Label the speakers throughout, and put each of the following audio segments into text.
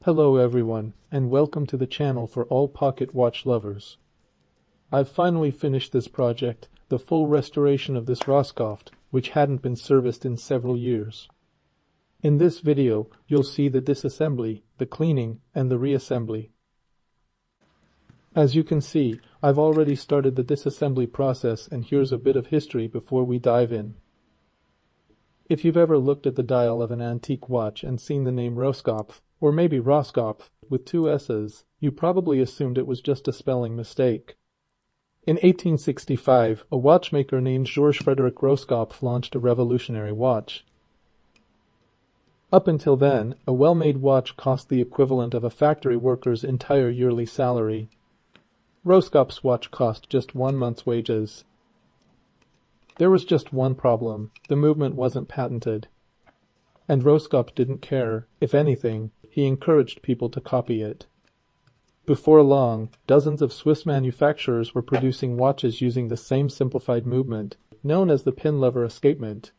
Speaker 1: Hello everyone, and welcome to the channel for all pocket watch lovers. I've finally finished this project, the full restoration of this Roskopf, which hadn't been serviced in several years. In this video, you'll see the disassembly, the cleaning, and the reassembly. As you can see, I've already started the disassembly process, and here's a bit of history before we dive in. If you've ever looked at the dial of an antique watch and seen the name Roskopf, or maybe Roskopf, with two S's, you probably assumed it was just a spelling mistake. In 1865, a watchmaker named George Frederick Roskopf launched a revolutionary watch. Up until then, a well-made watch cost the equivalent of a factory worker's entire yearly salary. Roskopf's watch cost just 1 month's wages. There was just one problem: the movement wasn't patented. And Roskopf didn't care. If anything, he encouraged people to copy it. Before long, dozens of Swiss manufacturers were producing watches using the same simplified movement, known as the pin lever escapement.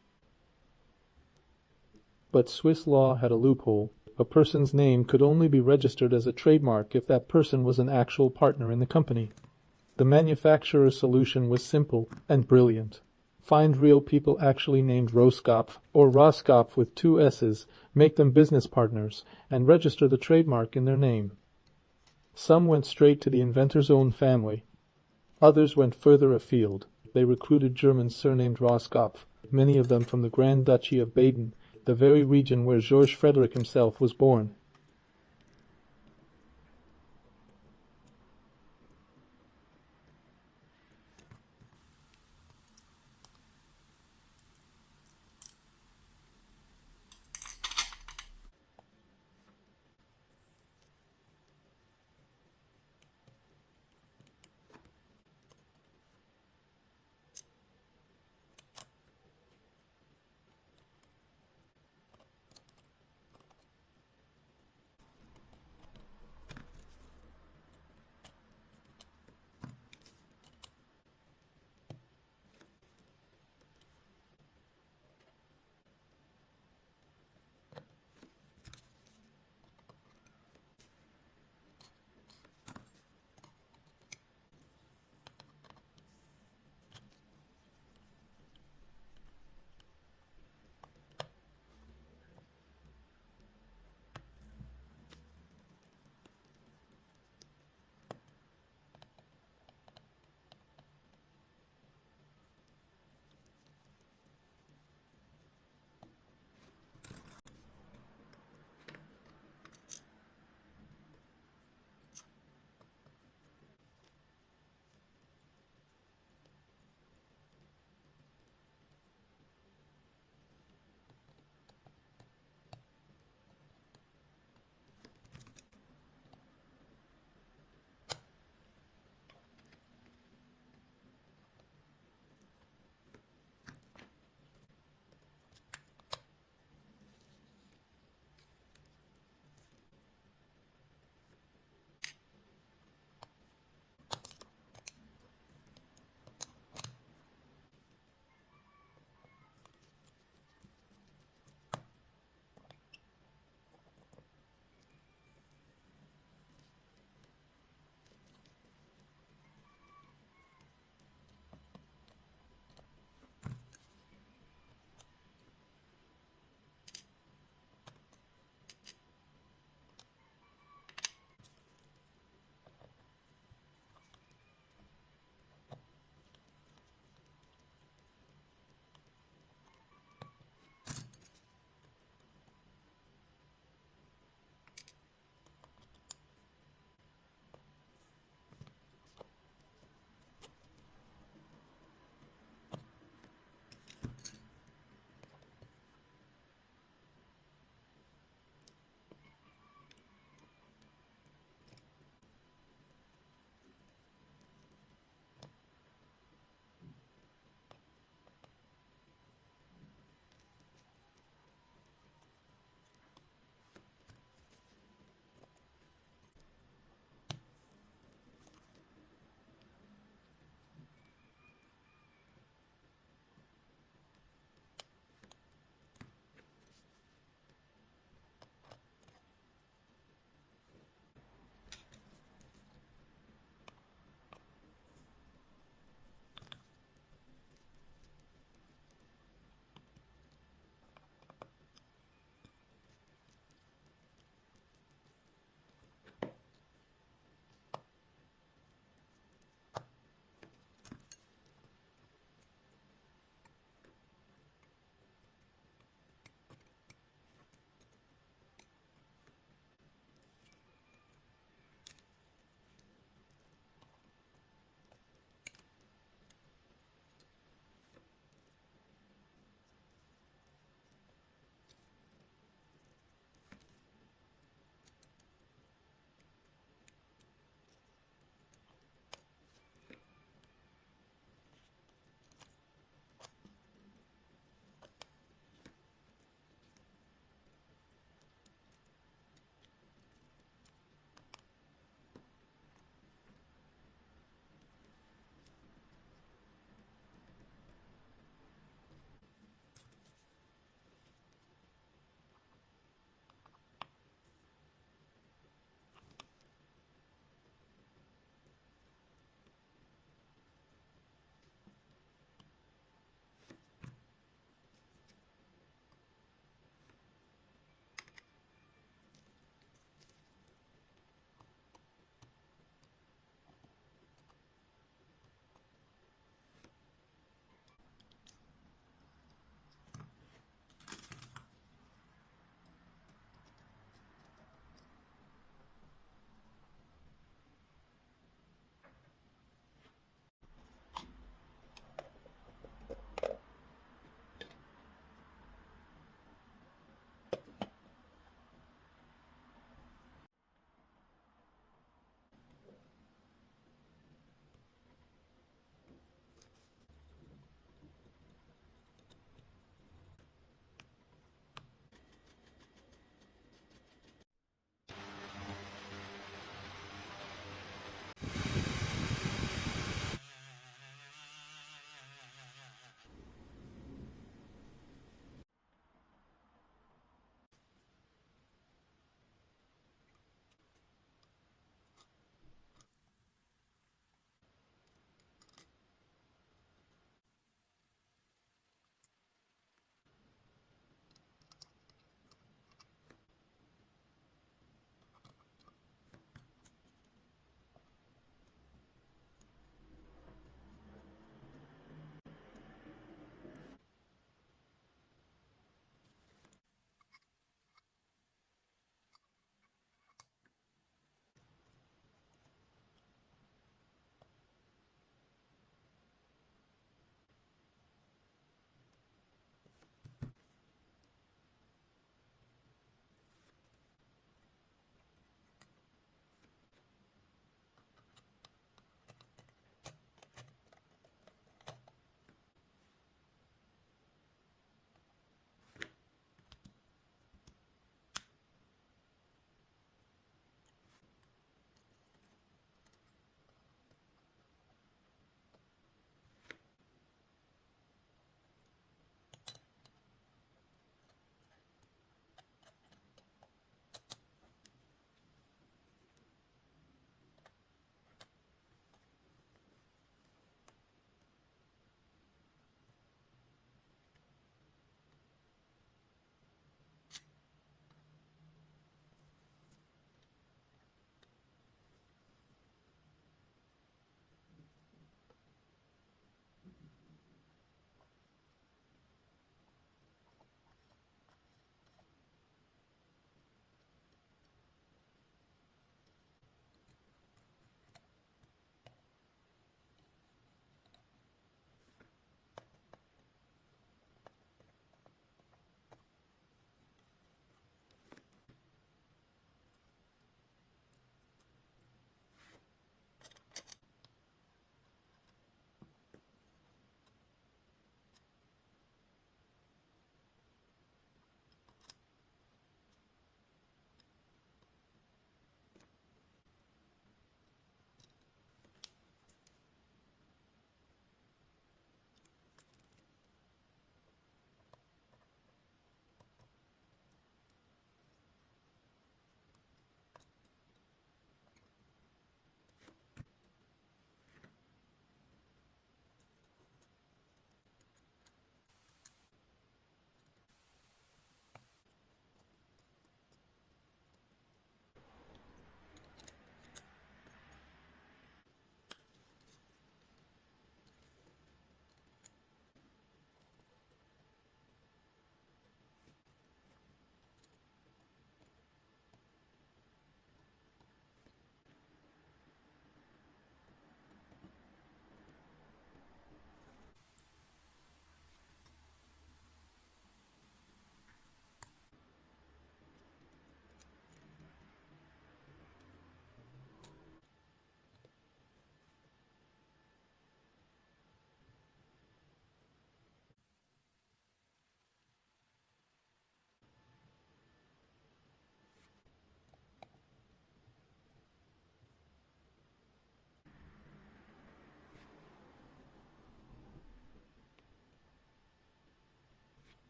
Speaker 1: But Swiss law had a loophole. A person's name could only be registered as a trademark if that person was an actual partner in the company. The manufacturer's solution was simple and brilliant. Find real people actually named Roskopf or Roskopf with two S's, make them business partners, and register the trademark in their name. Some went straight to the inventor's own family. Others went further afield. They recruited Germans surnamed Roskopf, many of them from the Grand Duchy of Baden, the very region where George Frederick himself was born.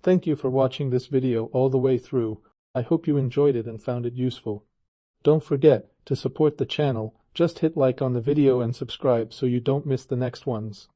Speaker 1: Thank you for watching this video all the way through. I hope you enjoyed it and found it useful. Don't forget to support the channel. Just hit like on the video and subscribe so you don't miss the next ones.